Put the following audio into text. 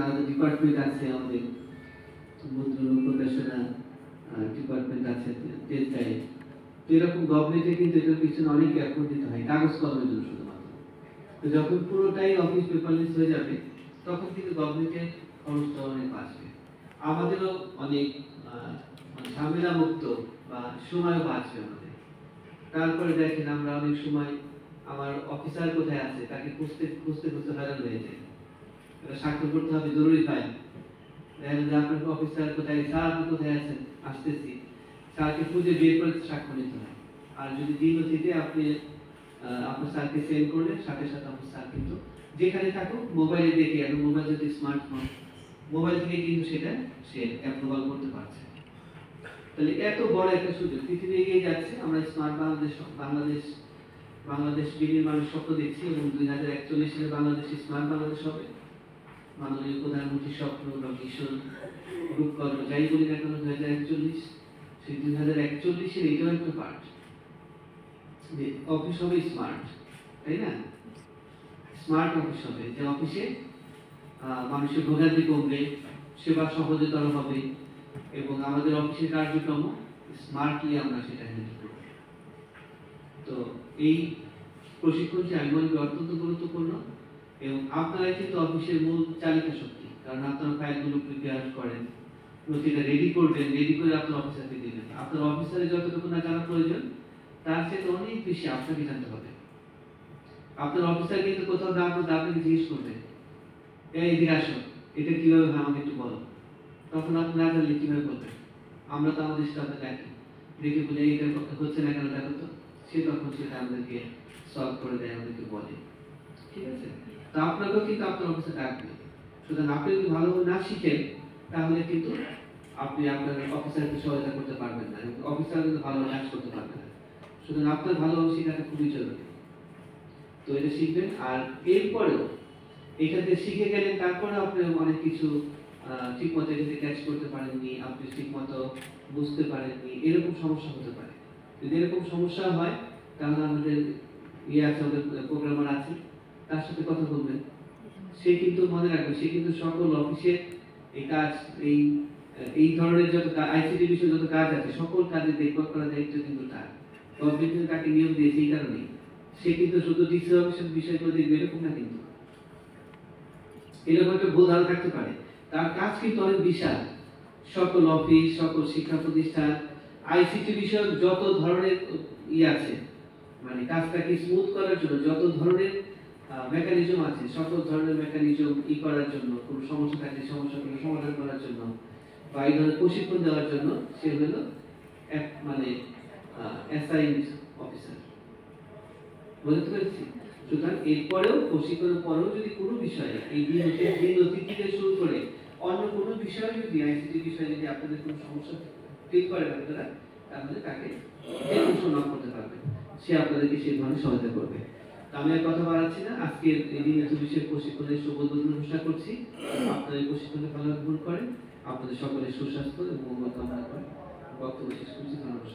আলাদা ডিপার্টমেন্ট আছে আমাদের, মুদ্রণ প্রকাশনা ডিপার্টমেন্ট আছে, টেলটাই। তো এরকম গভর্নমেন্টে কিন্তু এটার পিছনে অনেক এফোর্ট দিতে হয় কাগজ কলমের জন্য শুধুমাত্র। তো যখন পুরোটাই অফিস পেপারলেস হয়ে যাবে তখন কিন্তু গভর্নমেন্টের খরচটা অনেক বাঁচবে, আমাদেরও অনেক ঝামেলা মুক্ত বা সময়ও বাঁচবে আমাদের। তারপরে দেখেন আমরা অনেক সময় আমার অফিসার কোথায় আছে তাকে খুঁজতে খুঁজতে খুঁজতে হয়রান হয়ে যায়, এটা স্বাক্ষর করতে হবে জরুরি ফাইল। দেখেন যে আপনার অফিসার কোথায়, স্যার আপনি কোথায় আছেন, আসতেছি, স্যারকে খুঁজে বের করে স্বাক্ষর নিতে হয়। আর যদি দিনতিতে আপনি আপনার স্যারকে সেন্ড করলে সাথে সাথে আপনার স্যার কিন্তু যেখানে থাকুক মোবাইলে দেখে, আর মোবাইল যদি স্মার্টফোন, মোবাইল থেকে কিন্তু সেটা সে অ্যাপ্রুভাল করতে পারছে। তাহলে এত বড় একটা সুযোগ, পৃথিবী এগিয়ে যাচ্ছে, আমরা স্মার্ট বাংলাদেশ বিনির্মাণের স্বপ্ন দেখছি এবং 2041 সালে বাংলাদেশ স্মার্ট বাংলাদেশ হবে। মাননীয় প্রধানমন্ত্রীর স্বপ্ন বা মিশন রূপকল্প যাই বলি না কেন 2041, সেই 2041-এর এটাও একটা পার্ট যে অফিস হবে স্মার্ট, তাই না? স্মার্ট অফিস হবে, যে অফিসে মানুষের ভোগান্তি কমবে, সেবা সহজতর হবে এবং আমাদের অফিসের কার্যক্রম স্মার্টলি আমরা সেটা হ্যান্ডেল করব। তো এই প্রশিক্ষণটি আমি মনে করি অত্যন্ত গুরুত্বপূর্ণ এবং আপনারাই কিন্তু অফিসের মূল চালিকা শক্তি, কারণ আপনারা ফাইলগুলো প্রিপেয়ার করেন, নথিটা রেডি করবেন, রেডি করে আপনার অফিসারকে দিবেন। আপনার অফিসারের যতটুকু না জানা প্রয়োজন তার চেয়ে অনেক বেশি আপনাকে জানতে হবে। আপনার অফিসার কিন্তু কোথাও না আপনাকে জিজ্ঞেস করবে, এই এদিকে আসো, এটা কিভাবে হয় আমাকে একটু বলো। তখন আপনি না জানলে কিভাবে বলবেন? আমরা তো আমাদের স্টাফে দেখি, দেখে বলে এইটা হচ্ছে না কেন দেখো তো, সে তখন সেটা আমাদেরকে সলভ করে দেয়, আমাদেরকে বলে। ঠিক আছে? তো আপনাকেও কিন্তু আপনার অফিসে ডাকবে। সুতরাং আপনি যদি ভালোভাবে না শিখেন তাহলে কিন্তু আপনি আপনার অফিসারকে সহায়তা করতে পারবেন না, অফিসার কিন্তু ভালোভাবে কাজ করতে পারবে না। সুতরাং আপনার ভালোভাবে শেখাটা খুবই জরুরি। তো এটা শিখবেন, আর এরপরেও এখান থেকে শিখে গেলেন, তারপরে আপনি অনেক কিছু ঠিক মতো এখানে ক্যাচ করতে পারেননি, আপনি ঠিক মতো বুঝতে পারেননি, এরকম সমস্যা হতে পারে। যদি এরকম সমস্যা হয় তাহলে আমাদের আছে, আমাদের প্রোগ্রামার আছে, তার সাথে কথা বলবেন। সে কিন্তু মনে রাখবে, সে কিন্তু সকল অফিসে এই কাজ, এই ধরনের যত আইসিটি বিষয়ে যত কাজ আছে সকল কাজে দেখভাল করার দায়িত্ব কিন্তু তার। গভর্নমেন্ট তাকে নিয়ম দিয়েছে এই কারণে, সে কিন্তু শুধু ডিসি অফিসের বিষয়গুলো দেখবে এরকম না, কিন্তু এরকম একটা ভুল ধারণা থাকতে পারে। তার কাজ কিন্তু অনেক বিশাল, সকল অফিস, সকল শিক্ষা প্রতিষ্ঠান, আইসিটি বিষয়ক যত ধরনের আছে, মানে কাজটাকে স্মুথ করার জন্য যত ধরনের মেকানিজম আছে, সকল ধরনের মেকানিজম করার জন্য, কোনো সমস্যা থাকলে সমস্যাগুলো সমাধান করার জন্য বা এই ধরনের প্রশিক্ষণ দেওয়ার জন্য সে হলো মানে অ্যাসাইন্ড অফিসার। বুঝতে পেরেছি? সুতরাং এরপরেও প্রশিক্ষণের পরেও যদি কোনো বিষয়ে এই নথি থেকে শুরু করে অন্য কোনো বিষয়ে যদি আইসিটি বিষয়ে যদি আপনাদের কোনো সমস্যা ফিল করেন আপনারা, তাহলে তাকে ঘোষণা করতে পারবেন, সে আপনাদেরকে সেই ধরনের সহায়তা করবে। আমি আর কথা বাড়াচ্ছি না, আজকের এই দিনের বিষয়ের প্রশিক্ষণের শুভ উদ্বোধন ঘোষণা করছি। আপনারা এই প্রশিক্ষণে ভালোভাবে গ্রহণ করেন, আপনাদের সকলের সুস্বাস্থ্য এবং মঙ্গল কামনা করে বক্তব্য শেষ করছি। ধন্যবাদ।